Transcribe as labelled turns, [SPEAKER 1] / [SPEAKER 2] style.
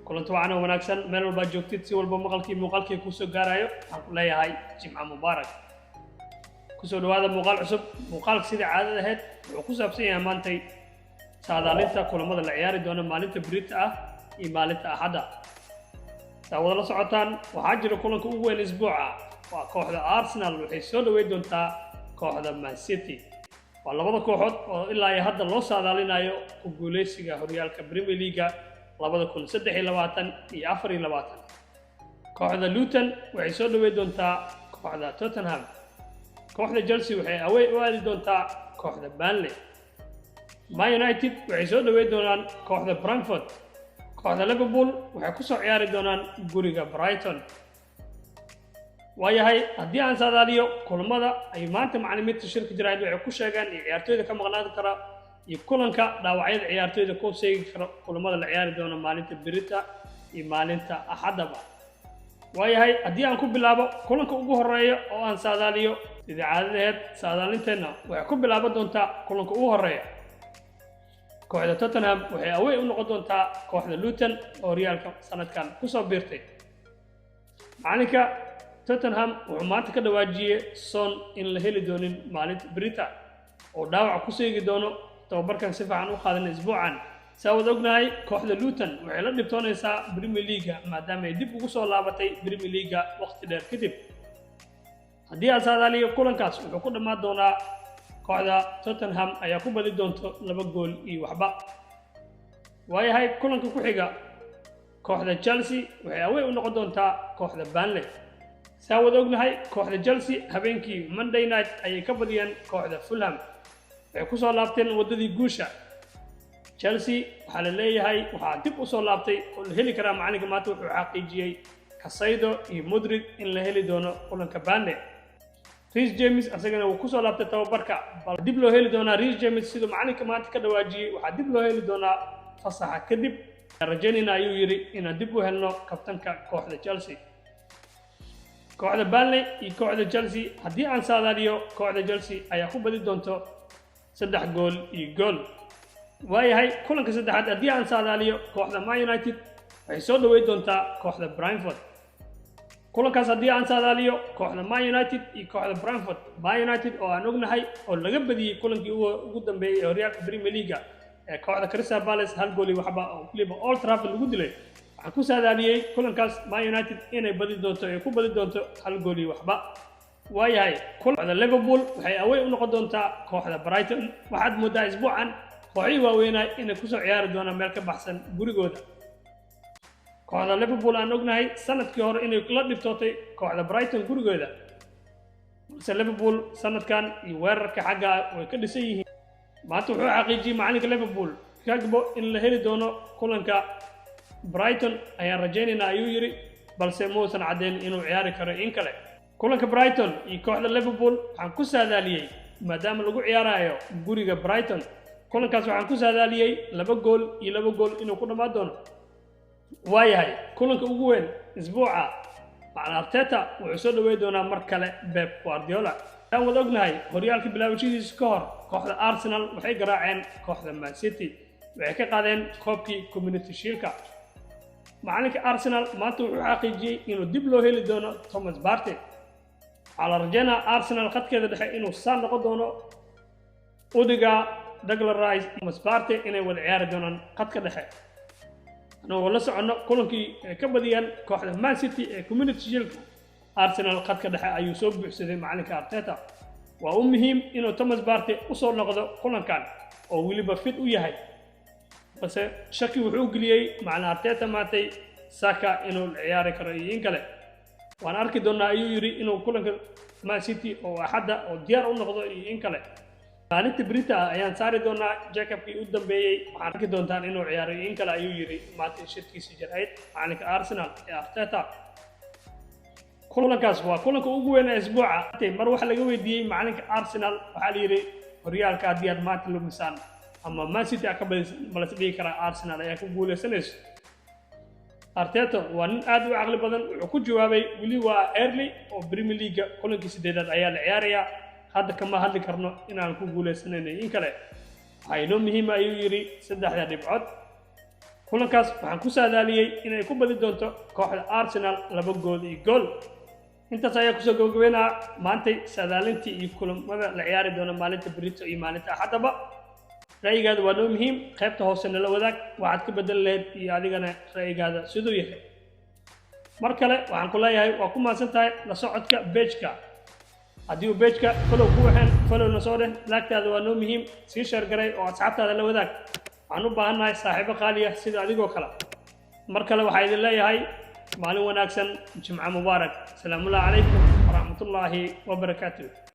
[SPEAKER 1] kulanti wacan wanaagsan meel walba joogtid si walba maqalkii ku soo gaarayo waxaan ku leeyahay jimca mubaarak ku soo dhawaada muuqaal cusub muuqaalka sida caadada ahayd wuxuu ku saabsan yahay maantay saadaalinta kulamada la ciyaari doona maalinta Berita ah iyo maalinta Axada wada la socotaan waxaa jira kulanka ugu weyn isbuuca waa kooxda Arsenal waxay soo dhaweey doontaa kooxda Man City waa labada kooxood oo ilaa hadda loo saadaalinayo ku guuleysiga horyaalka Premier League 2023 iyo 24 kooxda Luton waxay soo dhaweey doontaa kooxda Tottenham kooxda Chelsea waxay away u aadi doontaa kooxda Burnley Man United waxay soo dhaweey doonaan kooxda Brentford kooxda Liverpool waxay ku soo ciyaari doonaan guriga Brighton waayahay haddii aan saadaaliyo kulamada ay maanta macallimiinta shirka jiraayad waxay ku sheegaan in ciyaartooyda ka maqnaan kara iyo kulanka dhaawacyada ciyaartooyda ku seegi kara kulamada la ciyaari doono maalinta Berita iyo maalinta Axadaba waayahay haddii aan ku bilaabo kulanka ugu horeeya oo aan saadaaliyo sida caadadeed saadaalinteena waxay ku bilaaban doontaa kulanka ugu horeeya kooxda Tottenham waxay away u noqon doontaa kooxda Luton oo horyaalka sanadkan ku soo biirtay maalinka Tottenham wuxuu maanta ka dhawaajiyay Son in la heli doonin maalinta Berita oo dhaawac ku seegi doono tababarkan si fiican u qaadan isbuucan saawad ognahay kooxda Luton waxay la dhibtoonaysaa Premier League maadaama ay dib ugu soo laabatay Premier League waqti dheer kadib haddii aan saadaaliyo kulankaas wuxuu ku dhamaan doonaa kooxda Tottenham ayaa ku badi doonto 2 gool iyo waxba waayahay kulanka ku xiga kooxda Chelsea waxay away u noqon doontaa kooxda Burnley saawad ognahay kooxda Chelsea habeenkii Monday night ayay ka badiyeen kooxda Fulham waxay ku soo laabteen wadadii guusha Chelsea waxa la leeyahay waxa dib u soo laabtay oo la heli karaa macalinka maanta wuxuu xaqiijiyay Casado iyo Modric in la heli doono kulanka Burnley Reece James asagana uu ku soo laabtay tababarka bal dib loo heli doonaa Reece James sidoo macalinka maanta ka dhawaajiyay waxa dib loo heli doonaa fasaxa kadib rajaynayna ayuu yiri in dib u helno kabtanka kooxda Chelsea kooxda Burnley iyo kooxda Chelsea haddii aan saadaaliyo kooxda Chelsea ayaa ku badi doonto 3 gool iyo gool waayahay kulanka saddexaad haddii aan saadaaliyo kooxda Man United waxay soo dhaweey doontaa kooxda Brentford kulankaas haddii aan saadaaliyo kooxda Man United iyo kooxda Brentford Man United oo aan ognahay oo laga badiyay kulankii ugu dambeeyay ee horyaalka Premier League ee kooxda Crystal Palace 1 gool iyo waxba oo waliba Old Trafford lagu dilay waxaan ku saadaaliyay kulankaas Man United inay badi doonto ay ku badi doonto 1 gool iyo waxba waayahay kooxda Liverpool waxay away u noqon doontaa kooxda Brighton waxaad moodaa isbuucan kooxii waaweynay inay ku soo ciyaari doonaan meel ka baxsan gurigooda kooxda Liverpool aan ognahay sanadkii hore inay la dhibtootay kooxda Brighton gurigooda balse Liverpool sanadkan iyo weerarka xagga way ka dhisan yihiin maanta wuxuu xaqiijiyay macalinka Liverpool kagbo in la heli doono kulanka Brighton ayaan rajaynaynaa ayuu yiri balse muusan cadeyn inuu ciyaari karo in kale kulanka Brighton iyo kooxda Liverpool waxaan ku saadaaliyay maadaama lagu ciyaarayo guriga Brighton kulankaas waxaan ku saadaaliyay 2 gool iyo 2 gool inuu ku dhamaan doono waayahay kulanka ugu weyn isbuuca macna Arteta wuxuu soo dhaweey doonaa mar kale Pep Guardiola aan wada ognahay horyaalka bilaabashadiisa ka hor kooxda Arsenal waxay garaaceen kooxda Man City waxay ka qaadeen koobkii Community Shield macalinka Arsenal maanta wuxuu xaqiijiyay inuu dib loo heli doono Thomas Partey على رجانا أرسنال قد كذا دحين إنه صار نقدونه أوديجا دغلر رايس مسبارتي إنه والعيار دونان قد كذا دحين أنا والله سأنا كلهم كي كبديان كواحد مان سيتي كوميونيتي شيل أرسنال قد كذا دحين أيوسوب بحسدين معلك أرتيتا وأمهم إنه توماس بارتي وصل نقده كلهم كان أو ويلي بفيت وياهي بس شكي وحوق لي مع أرتيتا ماتي ساكا إنه العيار كريين كله waan arki doonaa ayuu yiri inuu kulanka Man City oo Axada oo diyaar u noqdo in kale maalinta Berita ayaan saari doonaa Jacobkii u dambeeyay waxaan arki doontaan inuu ciyaaray in kale ayuu yiri maanta shirkiisa jirayd maalinka Arsenal ee Arteta kulankaas waa kulanka ugu weyn ee isbuuca mar waxa laga weydiiyay maalinka Arsenal waxa la yiri horyaalka haddii aad maanta lumisaan ama Man City ka balas dhigi kara Arsenal ayaa ku guuleysanaysa Arteta waa nin aad u aqli badan wuxuu ku jawaabay wili waa early oo Premier League kulankii sideedaad ayaa la ciyaaraya hadda kama hadli karno inaan ku guuleysanayno in kale waxay noo muhiim ayuu yiri 3 dhibcood kulankaas waxaan ku saadaaliyey inay ku badi doonto kooxda Arsenal 2 gool iyo gool intaas ayaa kusoo gabagabeynaa maantay saadaalintii iyo kulamada la ciyaari doona maalinta Berito iyo maalinta Axadaba ra'yigaada waa noo muhiim qaybta hoose nala wadaag waxaad ka bedel lahayd iyo adigana ra'yigaada sidoo yahay mar kale waxaan ku leeyahay waa ku maasantahay la socodka page-ka haddii uu page-ka follow ku waxaan follow na soo dheh laagtaada waa noo muhiim sii share garay oo asxaabtaada la wadaag waxaan u baahannahay saaxiibo qaali ah sida adigoo kale mar kale waxaa idin leeyahay maalin wanaagsan jimco mubaarak asalaamu calaykum waraxmatullaahi wabarakaatuh